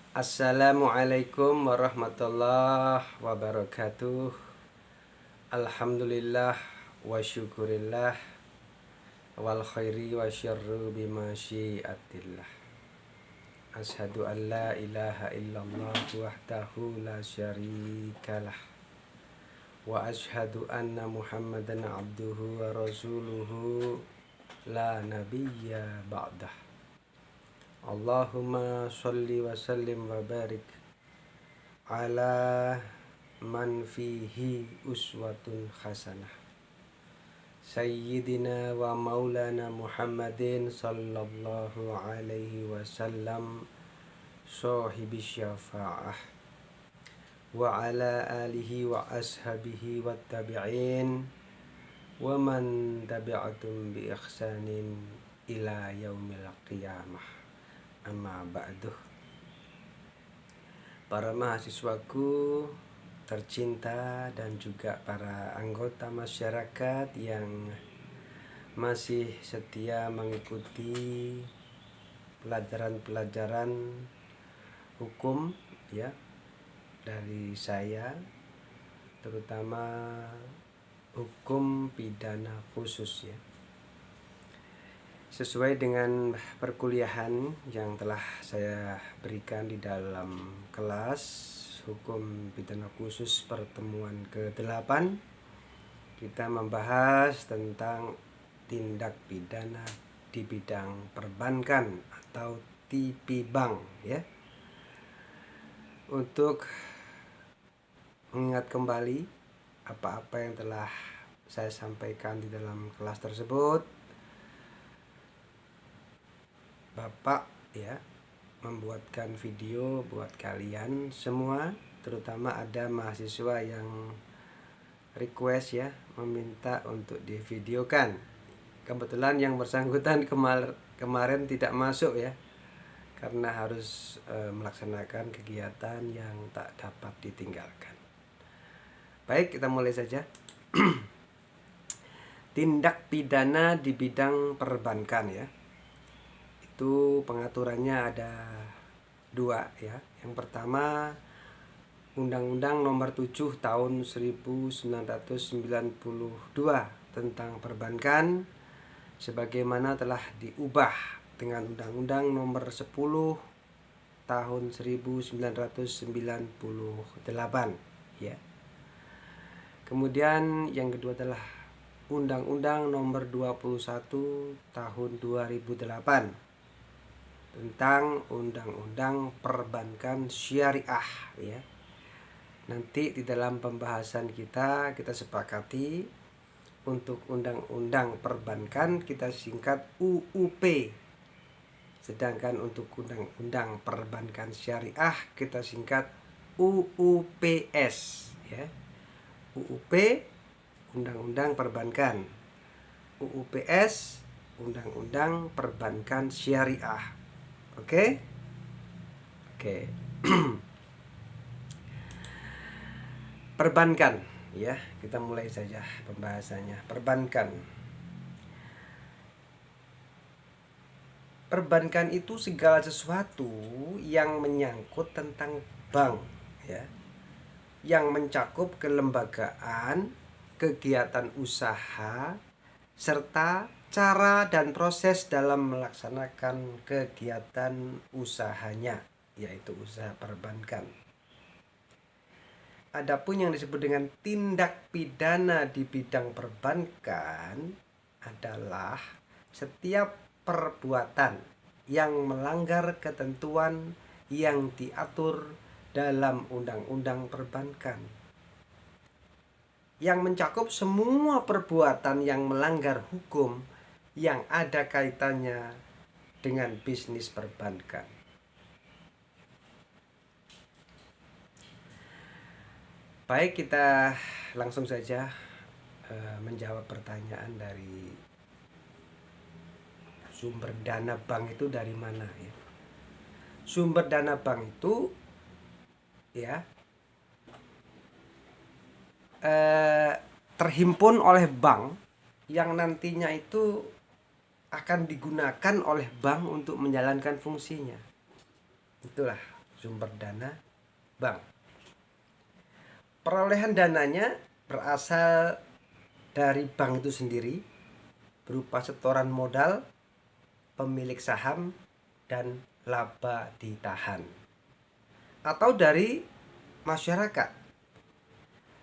Assalamualaikum warahmatullahi wabarakatuh. Alhamdulillah wa syukurillah wal khairi wa syarru bima syiatillah. Ashadu an la ilaha illallah wahdahu la syarikalah. Wa ashadu anna Muhammadan abduhu wa rasuluhu la nabiyya ba'dah. Allahumma sholli wa sallim wa barik ala man fihi uswatun hasanah Sayyidina wa maulana Muhammadin sallallahu alaihi wasallam sahibi syafa'ah wa ala alihi wa ashabihi wa tabi'in wa man tabi'atum bi ihsanin ila yaumil qiyamah. Amma ba'duh. Para mahasiswaku tercinta dan juga para anggota masyarakat yang masih setia mengikuti pelajaran-pelajaran hukum ya dari saya, terutama hukum pidana khusus ya. Sesuai dengan perkuliahan yang telah saya berikan di dalam kelas hukum pidana khusus pertemuan ke-8, kita membahas tentang tindak pidana di bidang perbankan atau TP-Bank ya. Untuk mengingat kembali apa-apa yang telah saya sampaikan di dalam kelas tersebut, Bapak ya membuatkan video buat kalian semua, terutama ada mahasiswa yang request ya, meminta untuk divideokan. Kebetulan yang bersangkutan kemarin tidak masuk ya, karena harus melaksanakan kegiatan yang tak dapat ditinggalkan. Baik, kita mulai saja. Tindak pidana di bidang perbankan ya. Itu pengaturannya ada 2 ya. Yang pertama, Undang-Undang Nomor 7 Tahun 1992 tentang perbankan, sebagaimana telah diubah dengan Undang-Undang Nomor 10 Tahun 1998 ya. Kemudian yang kedua adalah Undang-Undang Nomor 21 Tahun 2008 tentang Undang-Undang Perbankan Syariah ya. Nanti di dalam pembahasan kita sepakati untuk Undang-Undang Perbankan kita singkat UUP. Sedangkan untuk Undang-Undang Perbankan Syariah kita singkat UUPS ya. UUP Undang-Undang Perbankan, UUPS Undang-Undang Perbankan Syariah. Oke. Perbankan ya, kita mulai saja pembahasannya. Perbankan itu segala sesuatu yang menyangkut tentang bank ya, yang mencakup kelembagaan, kegiatan usaha, serta cara dan proses dalam melaksanakan kegiatan usahanya, yaitu usaha perbankan. Adapun yang disebut dengan tindak pidana di bidang perbankan adalah setiap perbuatan yang melanggar ketentuan yang diatur dalam Undang-Undang Perbankan, yang mencakup semua perbuatan yang melanggar hukum yang ada kaitannya dengan bisnis perbankan. Baik, kita langsung saja menjawab pertanyaan dari sumber dana bank itu dari mana ya. Sumber dana bank itu ya terhimpun oleh bank yang nantinya itu akan digunakan oleh bank untuk menjalankan fungsinya. Itulah sumber dana bank. Perolehan dananya berasal dari bank itu sendiri berupa setoran modal, pemilik saham, dan laba ditahan. Atau dari masyarakat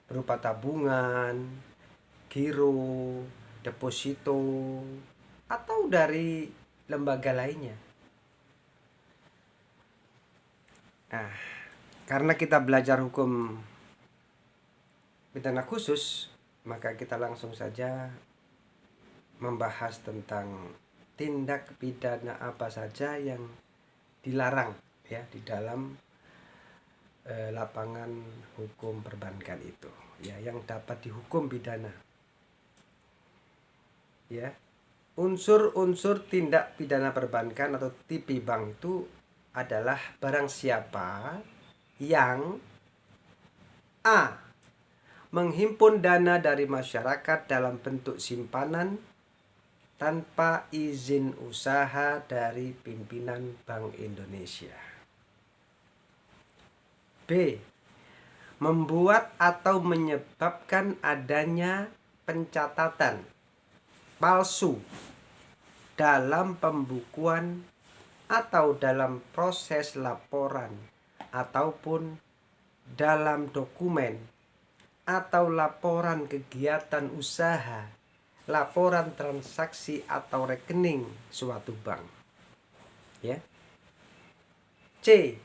berupa tabungan, giro, deposito, atau dari lembaga lainnya. Nah, karena kita belajar hukum pidana khusus, maka kita langsung saja membahas tentang tindak pidana apa saja yang dilarang ya di dalam lapangan hukum perbankan itu, ya, yang dapat dihukum pidana. Ya. Unsur-unsur tindak pidana perbankan atau TP bank itu adalah barang siapa yang A. menghimpun dana dari masyarakat dalam bentuk simpanan tanpa izin usaha dari pimpinan Bank Indonesia. B. membuat atau menyebabkan adanya pencatatan palsu dalam pembukuan atau dalam proses laporan ataupun dalam dokumen atau laporan kegiatan usaha, laporan transaksi atau rekening suatu bank. Ya. C.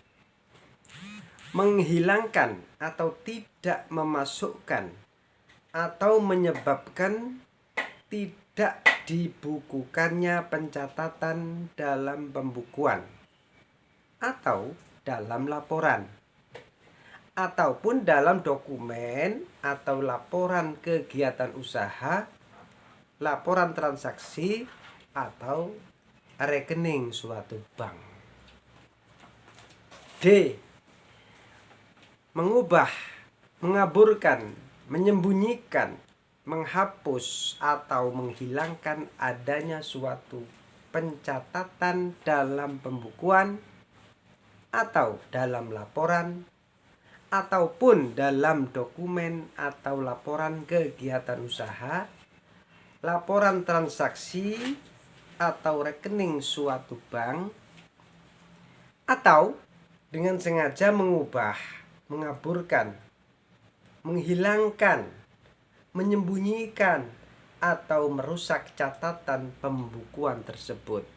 menghilangkan atau tidak memasukkan atau menyebabkan tidak dibukukannya pencatatan dalam pembukuan atau dalam laporan ataupun dalam dokumen atau laporan kegiatan usaha, laporan transaksi atau rekening suatu bank. D. mengubah, mengaburkan, menyembunyikan, menghapus atau menghilangkan adanya suatu pencatatan dalam pembukuan atau dalam laporan ataupun dalam dokumen atau laporan kegiatan usaha, laporan transaksi atau rekening suatu bank, atau dengan sengaja mengubah, mengaburkan, menghilangkan, menyembunyikan atau merusak catatan pembukuan tersebut.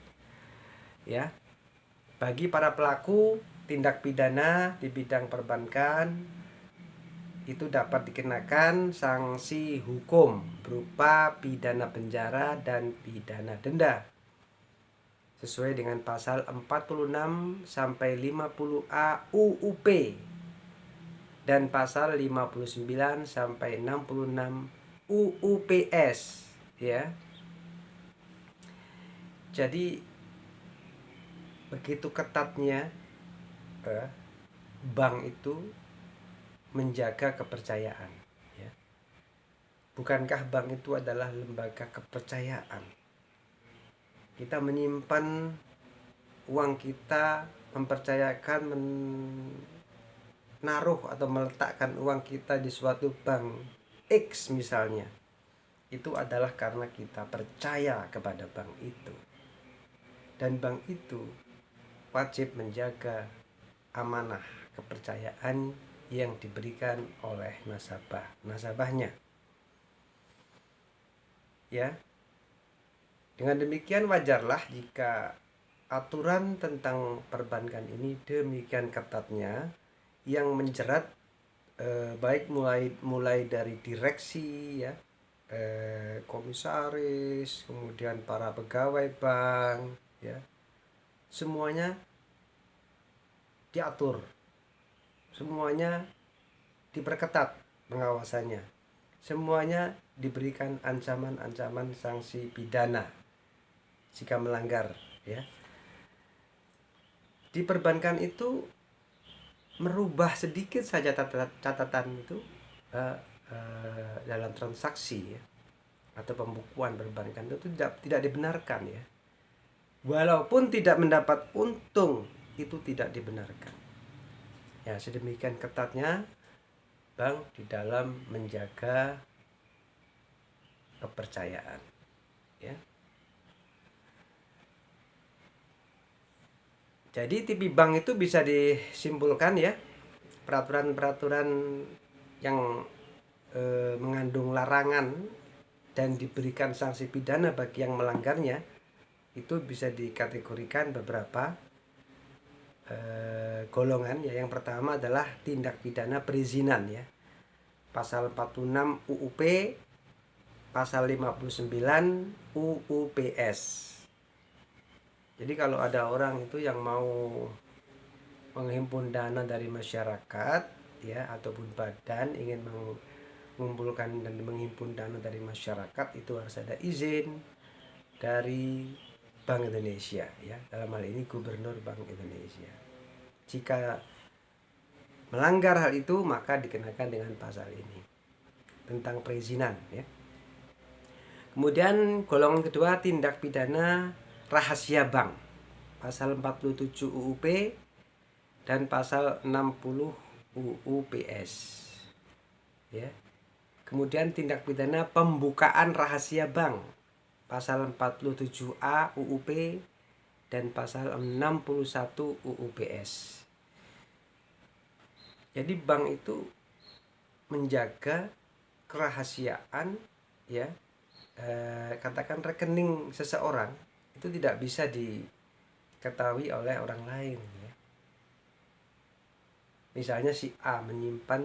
Ya. Bagi para pelaku tindak pidana di bidang perbankan itu dapat dikenakan sanksi hukum berupa pidana penjara dan pidana denda sesuai dengan pasal 46 sampai 50A UUP dan pasal 59 sampai 66 UUPS, ya. Jadi begitu ketatnya bank itu menjaga kepercayaan, ya. Bukankah bank itu adalah lembaga kepercayaan? Kita menyimpan uang kita, mempercayakan menaruh atau meletakkan uang kita di suatu bank X misalnya, itu adalah karena kita percaya kepada bank itu, dan bank itu wajib menjaga amanah kepercayaan yang diberikan oleh nasabahnya. Ya. Dengan demikian wajarlah jika aturan tentang perbankan ini demikian ketatnya yang menjerat baik mulai dari direksi, ya, komisaris, kemudian para pegawai bank, ya, semuanya diatur, semuanya diperketat pengawasannya, semuanya diberikan ancaman-ancaman sanksi pidana jika melanggar, ya. Di perbankan itu merubah sedikit saja catatan itu dalam transaksi, ya, atau pembukuan perbankan itu tidak dibenarkan, ya. Walaupun tidak mendapat untung, itu tidak dibenarkan. Ya, sedemikian ketatnya bank di dalam menjaga kepercayaan, ya. Jadi TV bank itu bisa disimpulkan ya, peraturan-peraturan yang mengandung larangan dan diberikan sanksi pidana bagi yang melanggarnya itu bisa dikategorikan beberapa golongan ya. Yang pertama adalah tindak pidana perizinan ya. Pasal 46 UUP, pasal 59 UUPS. Jadi kalau ada orang itu yang mau menghimpun dana dari masyarakat ya, ataupun badan ingin mengumpulkan dan menghimpun dana dari masyarakat, itu harus ada izin dari Bank Indonesia ya, dalam hal ini Gubernur Bank Indonesia. Jika melanggar hal itu maka dikenakan dengan pasal ini tentang perizinan ya. Kemudian golongan kedua tindak pidana rahasia bank, pasal 47 UUP dan pasal 60 UUPS ya. Kemudian tindak pidana pembukaan rahasia bank, pasal 47A UUP dan pasal 61 UUPS. Jadi bank itu menjaga kerahasiaan ya, katakan rekening seseorang itu tidak bisa diketahui oleh orang lain ya. Misalnya si A menyimpan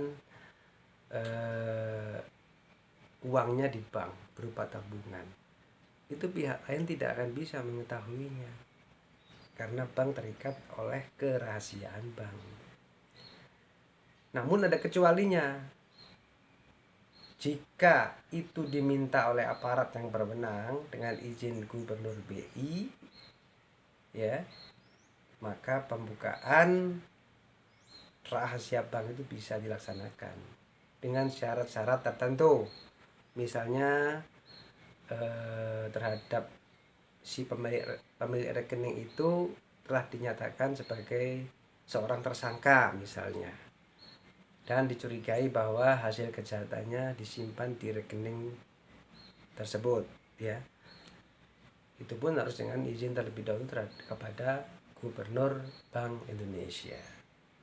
uangnya di bank berupa tabungan, itu pihak lain tidak akan bisa mengetahuinya karena bank terikat oleh kerahasiaan bank. Namun ada kecualinya. Jika itu diminta oleh aparat yang berwenang dengan izin Gubernur BI ya, maka pembukaan rahasia bank itu bisa dilaksanakan dengan syarat-syarat tertentu. Misalnya terhadap si pemilik rekening itu telah dinyatakan sebagai seorang tersangka misalnya, dan dicurigai bahwa hasil kejahatannya disimpan di rekening tersebut ya. Itu pun harus dengan izin terlebih dahulu kepada Gubernur Bank Indonesia.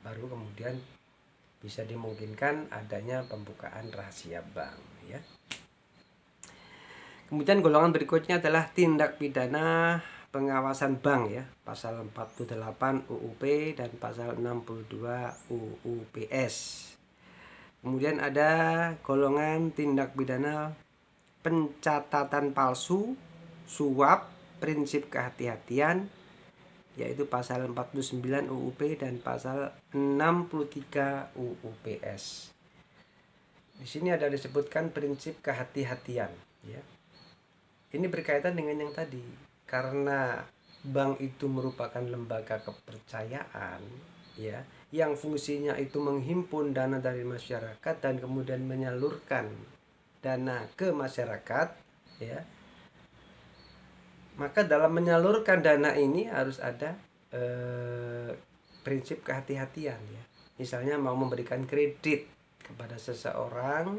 Baru kemudian bisa dimungkinkan adanya pembukaan rahasia bank ya. Kemudian golongan berikutnya adalah tindak pidana pengawasan bank ya, pasal 48 UUP dan pasal 62 UUPS. Kemudian ada golongan tindak pidana pencatatan palsu, suap, prinsip kehati-hatian, yaitu pasal 49 UUP dan pasal 63 UUPS. Di sini ada disebutkan prinsip kehati-hatian ya. Ini berkaitan dengan yang tadi, karena bank itu merupakan lembaga kepercayaan ya, yang fungsinya itu menghimpun dana dari masyarakat dan kemudian menyalurkan dana ke masyarakat ya. Maka dalam menyalurkan dana ini harus ada prinsip kehati-hatian ya. Misalnya mau memberikan kredit kepada seseorang,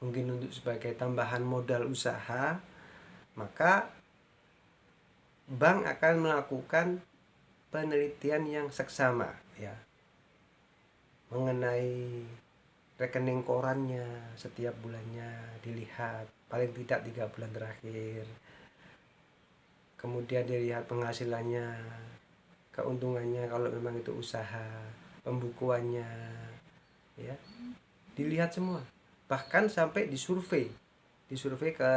mungkin untuk sebagai tambahan modal usaha, maka bank akan melakukan penelitian yang seksama ya, mengenai rekening korannya setiap bulannya dilihat paling tidak 3 bulan terakhir. Kemudian dilihat penghasilannya, keuntungannya kalau memang itu usaha, pembukuannya ya, dilihat semua. Bahkan sampai disurvei ke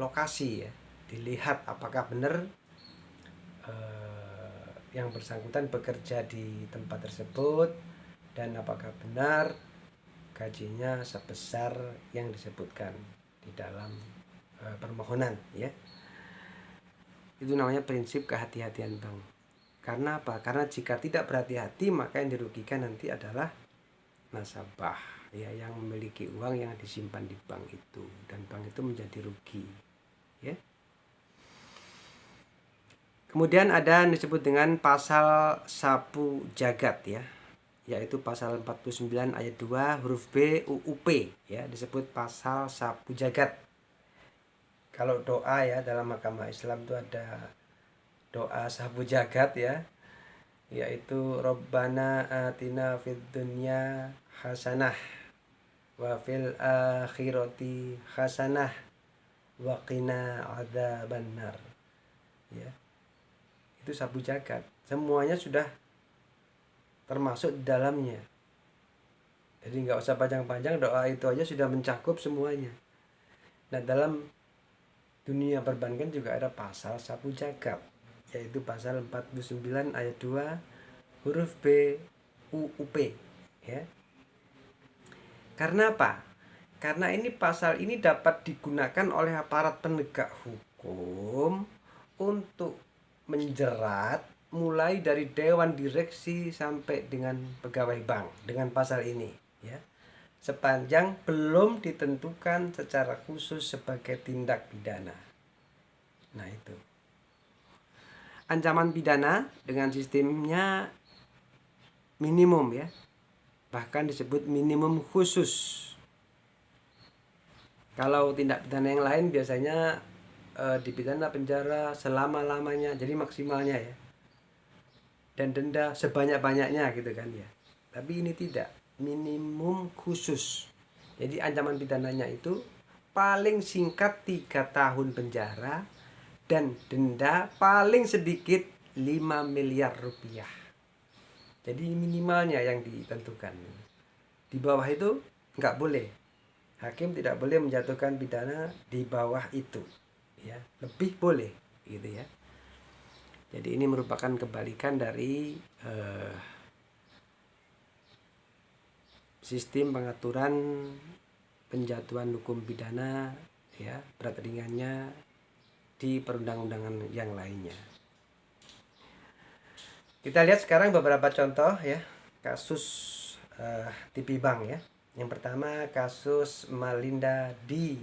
lokasi ya, dilihat apakah benar yang bersangkutan bekerja di tempat tersebut dan apakah benar gajinya sebesar yang disebutkan di dalam permohonan ya. Itu namanya prinsip kehati-hatian bank. Karena apa? Karena jika tidak berhati-hati maka yang dirugikan nanti adalah nasabah ya, yang memiliki uang yang disimpan di bank itu, dan bank itu menjadi rugi ya. Kemudian ada yang disebut dengan pasal sapu jagat ya, yaitu pasal 49 ayat 2 huruf B UUP ya, disebut pasal sapu jagat. Kalau doa ya dalam agama Islam itu ada doa sapu jagat ya, yaitu Rabbana atina fid dunya hasanah wa fil akhirati hasanah wa qina adzabannar ya. Itu sapu jagat, semuanya sudah termasuk di dalamnya. Jadi nggak usah panjang-panjang, doa itu aja sudah mencakup semuanya. Nah dalam dunia perbankan juga ada pasal sapu jagat, yaitu pasal 49 ayat 2 huruf B UUP ya. Karena apa? Karena ini pasal ini dapat digunakan oleh aparat penegak hukum untuk menjerat mulai dari dewan direksi sampai dengan pegawai bank dengan pasal ini ya. Sepanjang belum ditentukan secara khusus sebagai tindak pidana. Nah, itu. Ancaman pidana dengan sistemnya minimum ya. Bahkan disebut minimum khusus. Kalau tindak pidana yang lain biasanya dipidana penjara selama-lamanya, jadi maksimalnya ya. Dan denda sebanyak-banyaknya gitu kan ya. Tapi ini tidak, minimum khusus. Jadi ancaman pidananya itu paling singkat 3 tahun penjara dan denda paling sedikit 5 miliar rupiah. Jadi minimalnya yang ditentukan. Di bawah itu nggak boleh. Hakim tidak boleh menjatuhkan pidana di bawah itu. Ya, lebih boleh gitu ya. Jadi ini merupakan kebalikan dari sistem pengaturan penjatuhan hukum pidana ya, berat ringannya di perundang-undangan yang lainnya. Kita lihat sekarang beberapa contoh ya kasus TV Bank ya. Yang pertama kasus Malinda di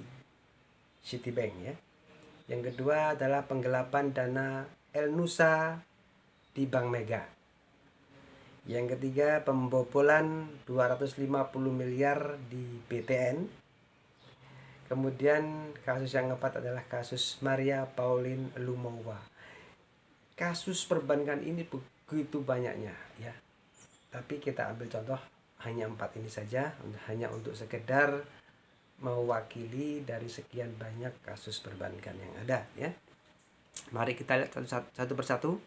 Citibank ya. Yang kedua adalah penggelapan dana El Nusa di Bank Mega. Yang ketiga pembobolan 250 miliar di BTN. Kemudian kasus yang keempat adalah kasus Maria Pauline Lumowa. Kasus perbankan ini begitu banyaknya ya. Tapi kita ambil contoh hanya 4 ini saja, hanya untuk sekedar mewakili dari sekian banyak kasus perbankan yang ada ya. Mari kita lihat satu persatu.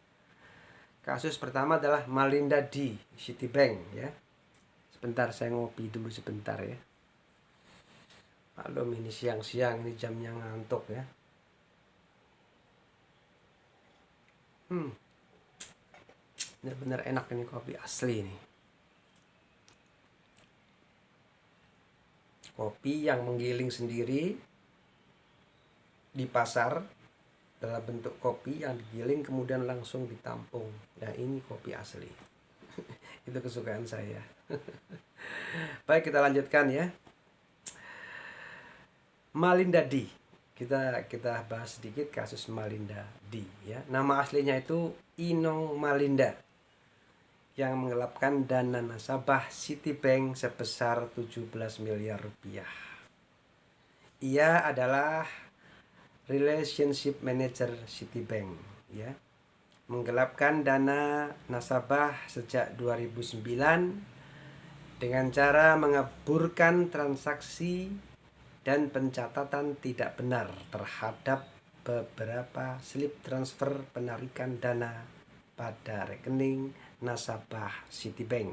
Kasus pertama adalah Malinda di Citibank ya. Sebentar saya ngopi dulu sebentar ya. Maklum ini siang-siang, ini jamnya ngantuk ya. Benar-benar enak ini kopi asli nih. Kopi yang menggiling sendiri di pasar dalam bentuk kopi yang digiling kemudian langsung ditampung. Nah ini kopi asli. Itu kesukaan saya. Baik, kita lanjutkan ya. Malinda di. Kita bahas sedikit kasus Malinda di ya. Nama aslinya itu Inong Malinda yang menggelapkan dana nasabah Citibank sebesar 17 miliar rupiah. Ia adalah relationship manager Citibank ya. Menggelapkan dana nasabah sejak 2009 dengan cara mengaburkan transaksi dan pencatatan tidak benar terhadap beberapa slip transfer penarikan dana pada rekening nasabah Citibank.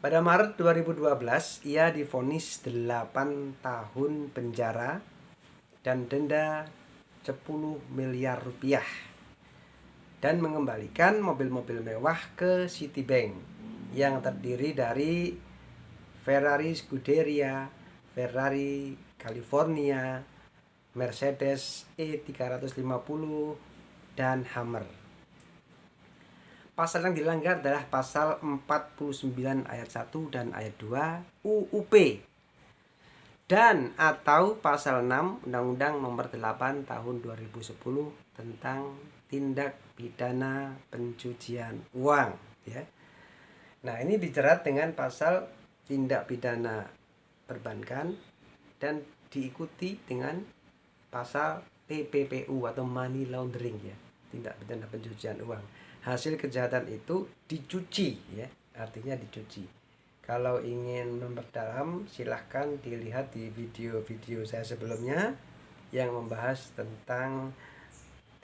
Pada Maret 2012, ia divonis 8 tahun penjara dan denda 10 miliar rupiah dan mengembalikan mobil-mobil mewah ke Citibank yang terdiri dari Ferrari Scuderia, Ferrari California, Mercedes E350 dan Hummer. Pasal yang dilanggar adalah pasal 49 ayat 1 dan ayat 2 UUP dan atau pasal 6 Undang-Undang Nomor 8 Tahun 2010 tentang tindak pidana pencucian uang, ya. Nah, ini dijerat dengan pasal tindak pidana perbankan dan diikuti dengan pasal TPPU atau money laundering, ya, tindak pidana pencucian uang. Hasil kejahatan itu dicuci, ya, artinya dicuci. Kalau ingin memperdalam, silahkan dilihat di video-video saya sebelumnya yang membahas tentang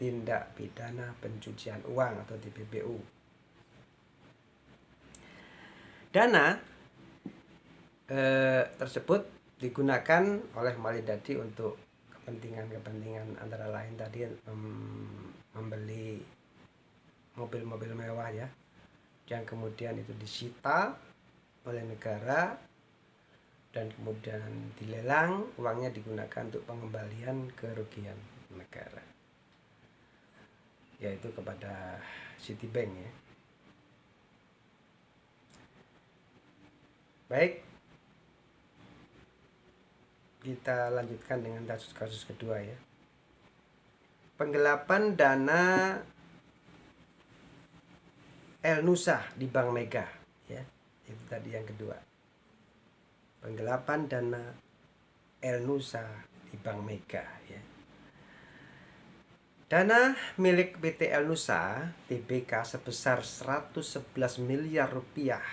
tindak pidana pencucian uang atau TPPU. Dana tersebut digunakan oleh Maridadi untuk kepentingan antara lain tadi membeli mobil-mobil mewah, ya, yang kemudian itu disita oleh negara dan kemudian dilelang, uangnya digunakan untuk pengembalian kerugian negara, yaitu kepada Citibank, ya. Baik, kita lanjutkan dengan kasus-kasus kedua, ya. Penggelapan dana El-Nusa di Bank Mega, ya. Itu tadi yang kedua. Penggelapan dana El-Nusa di Bank Mega, ya. Dana milik PT El-Nusa Tbk sebesar 111 miliar rupiah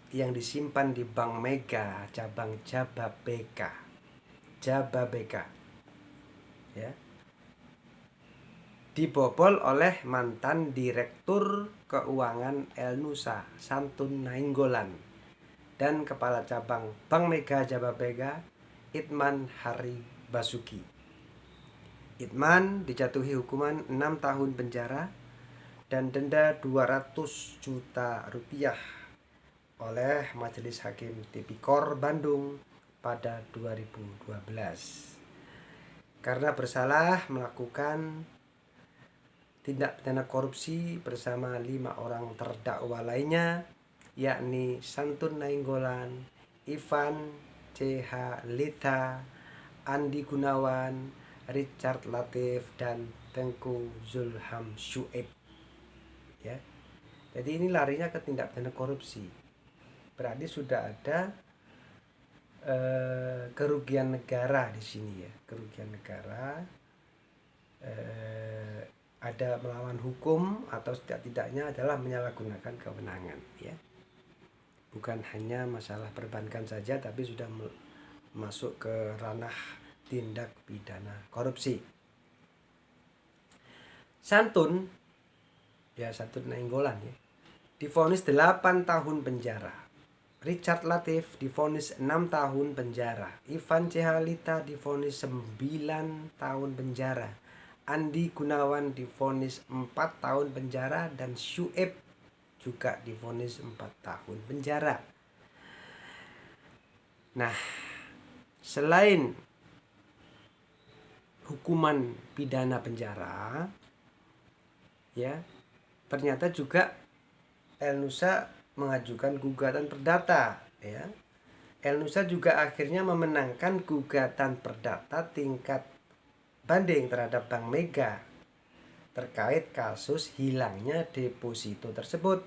yang disimpan di Bank Mega cabang Jababeka, ya, dibobol oleh mantan Direktur Keuangan El-Nusa Santun Nainggolan dan Kepala Cabang Bank Mega Jababeka Itman Hari Basuki. Itman dijatuhi hukuman 6 tahun penjara dan denda 200 juta rupiah oleh Majelis Hakim Tipikor Bandung pada 2012 karena bersalah melakukan tindak pidana korupsi bersama 5 orang terdakwa lainnya, yakni Santun Nainggolan, Ivan C.H. Lita, Andi Gunawan, Richard Latif, dan Tengku Zulham Syuib, ya. Jadi ini larinya ke tindak pidana korupsi. Berarti sudah ada kerugian negara di sini, ya, kerugian negara, ada melawan hukum atau setidak-tidaknya adalah menyalahgunakan kewenangan, ya. Bukan hanya masalah perbankan saja, tapi sudah masuk ke ranah tindak pidana korupsi. Santun Nainggolan, ya, divonis 8 tahun penjara. Richard Latif divonis 6 tahun penjara. Ivan C. Lita divonis 9 tahun penjara. Andi Gunawan divonis 4 tahun penjara dan Syuib juga divonis 4 tahun penjara. Nah, selain hukuman pidana penjara, ya, ternyata juga El-Nusa mengajukan gugatan perdata, ya. El-Nusa juga akhirnya memenangkan gugatan perdata tingkat banding terhadap Bank Mega terkait kasus hilangnya deposito tersebut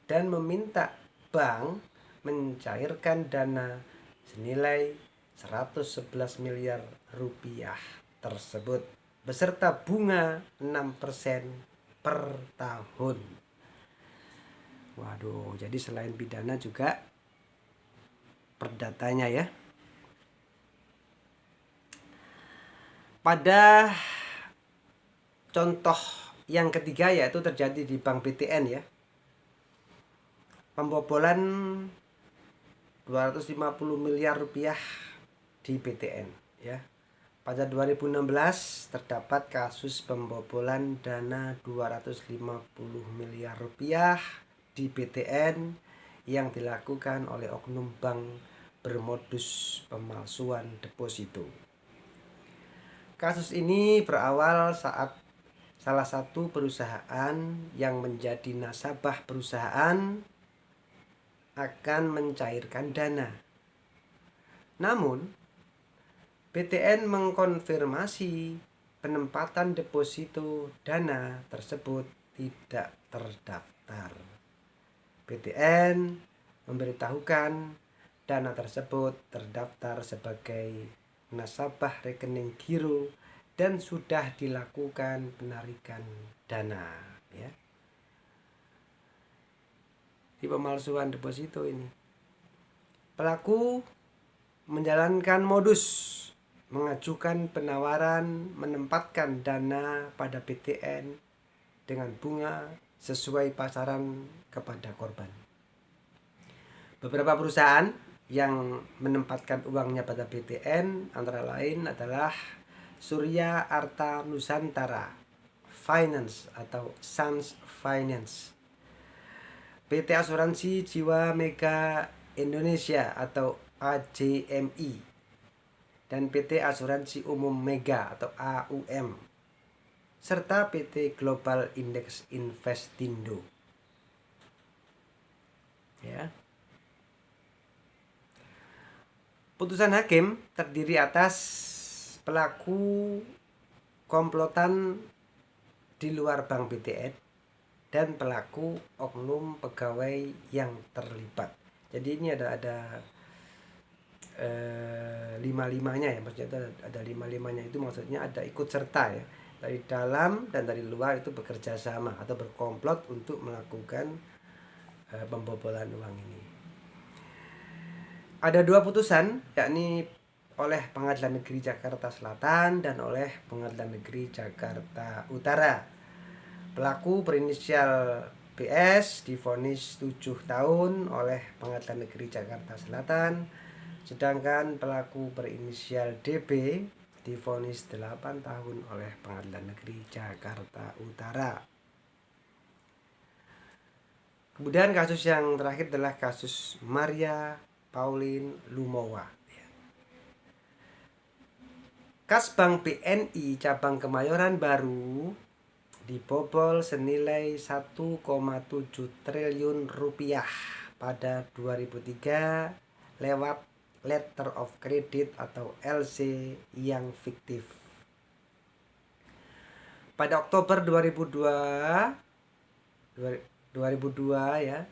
dan meminta bank mencairkan dana senilai 111 miliar rupiah tersebut beserta bunga 6% per tahun. Waduh, jadi selain pidana juga perdatanya, ya. Pada contoh yang ketiga yaitu terjadi di Bank BTN, ya. Pembobolan 250 miliar rupiah di BTN, ya. Pada 2016 terdapat kasus pembobolan dana 250 miliar rupiah di BTN yang dilakukan oleh oknum bank bermodus pemalsuan deposito. Kasus ini berawal saat salah satu perusahaan yang menjadi nasabah perusahaan akan mencairkan dana. Namun, BTN mengkonfirmasi penempatan deposito dana tersebut tidak terdaftar. BTN memberitahukan dana tersebut terdaftar sebagai nasabah rekening giro dan sudah dilakukan penarikan dana, ya. Di pemalsuan deposito ini, pelaku menjalankan modus mengajukan penawaran menempatkan dana pada BTN dengan bunga sesuai pasaran kepada korban. Beberapa perusahaan yang menempatkan uangnya pada BTN antara lain adalah Surya Arta Nusantara Finance atau Sans Finance, PT Asuransi Jiwa Mega Indonesia atau AJMI, dan PT Asuransi Umum Mega atau AUM, serta PT Global Index Investindo. Ya. Putusan hakim terdiri atas pelaku komplotan di luar bank BTN dan pelaku oknum pegawai yang terlibat. Jadi ini ada lima-limanya ya, maksudnya ada lima-limanya itu maksudnya ada ikut serta ya, dari dalam dan dari luar itu bekerja sama atau berkomplot untuk melakukan pembobolan uang ini. Ada dua putusan, yakni oleh Pengadilan Negeri Jakarta Selatan dan oleh Pengadilan Negeri Jakarta Utara. Pelaku berinisial BS divonis 7 tahun oleh Pengadilan Negeri Jakarta Selatan, sedangkan pelaku berinisial DB divonis 8 tahun oleh Pengadilan Negeri Jakarta Utara. Kemudian kasus yang terakhir adalah kasus Maria Pauline Lumowa. Kas Bank BNI cabang Kemayoran Baru dibobol senilai 1,7 triliun rupiah pada 2003 lewat letter of credit atau LC yang fiktif. Pada Oktober 2002 ya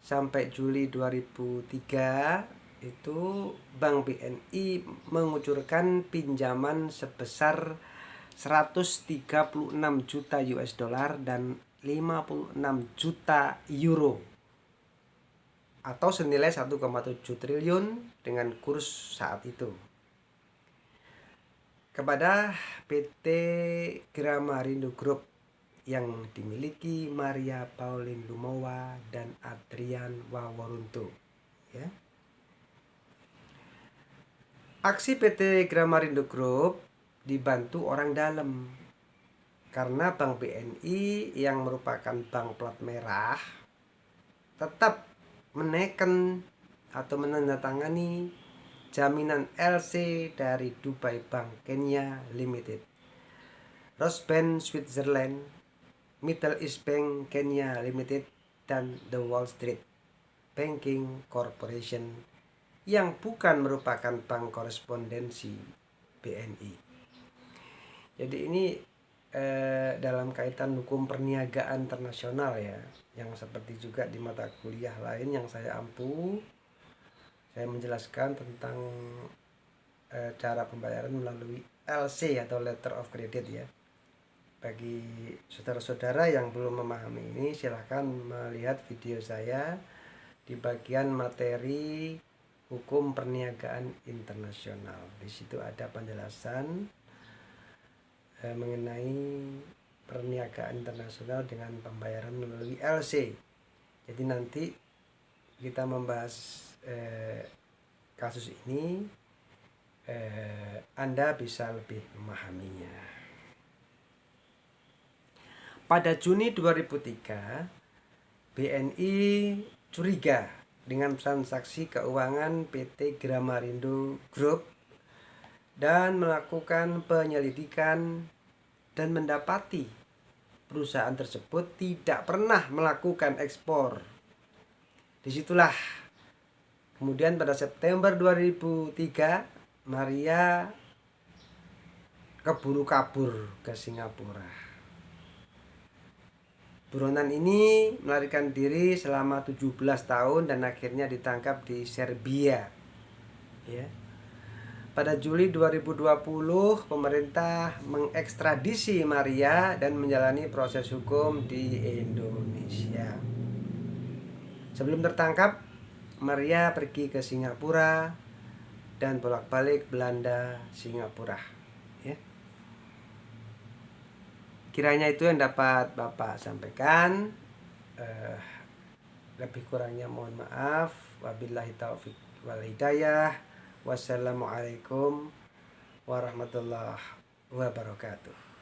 sampai Juli 2003 itu Bank BNI mengucurkan pinjaman sebesar 136 juta US dollar dan 56 juta euro atau senilai 1,7 triliun dengan kurs saat itu kepada PT Gramarindo Group yang dimiliki Maria Pauline Lumowa dan Adrian Waworuntu, ya. Aksi PT Gramarindo Group dibantu orang dalam karena Bank BNI yang merupakan bank plat merah tetap menekan atau menandatangani jaminan LC dari Dubai Bank Kenya Limited, Rosebank Switzerland, Middle East Bank Kenya Limited, dan The Wall Street Banking Corporation yang bukan merupakan bank korespondensi BNI. Jadi ini dalam kaitan hukum perniagaan internasional ya, yang seperti juga di mata kuliah lain yang saya ampu, saya menjelaskan tentang cara pembayaran melalui LC atau letter of credit ya. Bagi saudara-saudara yang belum memahami ini, silahkan melihat video saya di bagian materi hukum perniagaan internasional. Di situ ada penjelasan mengenai perniagaan internasional dengan pembayaran melalui LC. Jadi nanti kita membahas kasus ini, Anda bisa lebih memahaminya. Pada Juni 2003, BNI curiga dengan transaksi keuangan PT Gramarindo Group dan melakukan penyelidikan dan mendapati perusahaan tersebut tidak pernah melakukan ekspor. Disitulah kemudian pada September 2003 Maria keburu kabur ke Singapura. Buronan ini melarikan diri selama 17 tahun dan akhirnya ditangkap di Serbia. Ya. Pada Juli 2020, pemerintah mengekstradisi Maria dan menjalani proses hukum di Indonesia. Sebelum tertangkap, Maria pergi ke Singapura dan bolak-balik Belanda, Singapura. Ya. Kiranya itu yang dapat Bapak sampaikan. Lebih kurangnya mohon maaf. Wabillahi taufiq wal hidayah. Wassalamualaikum warahmatullahi wabarakatuh.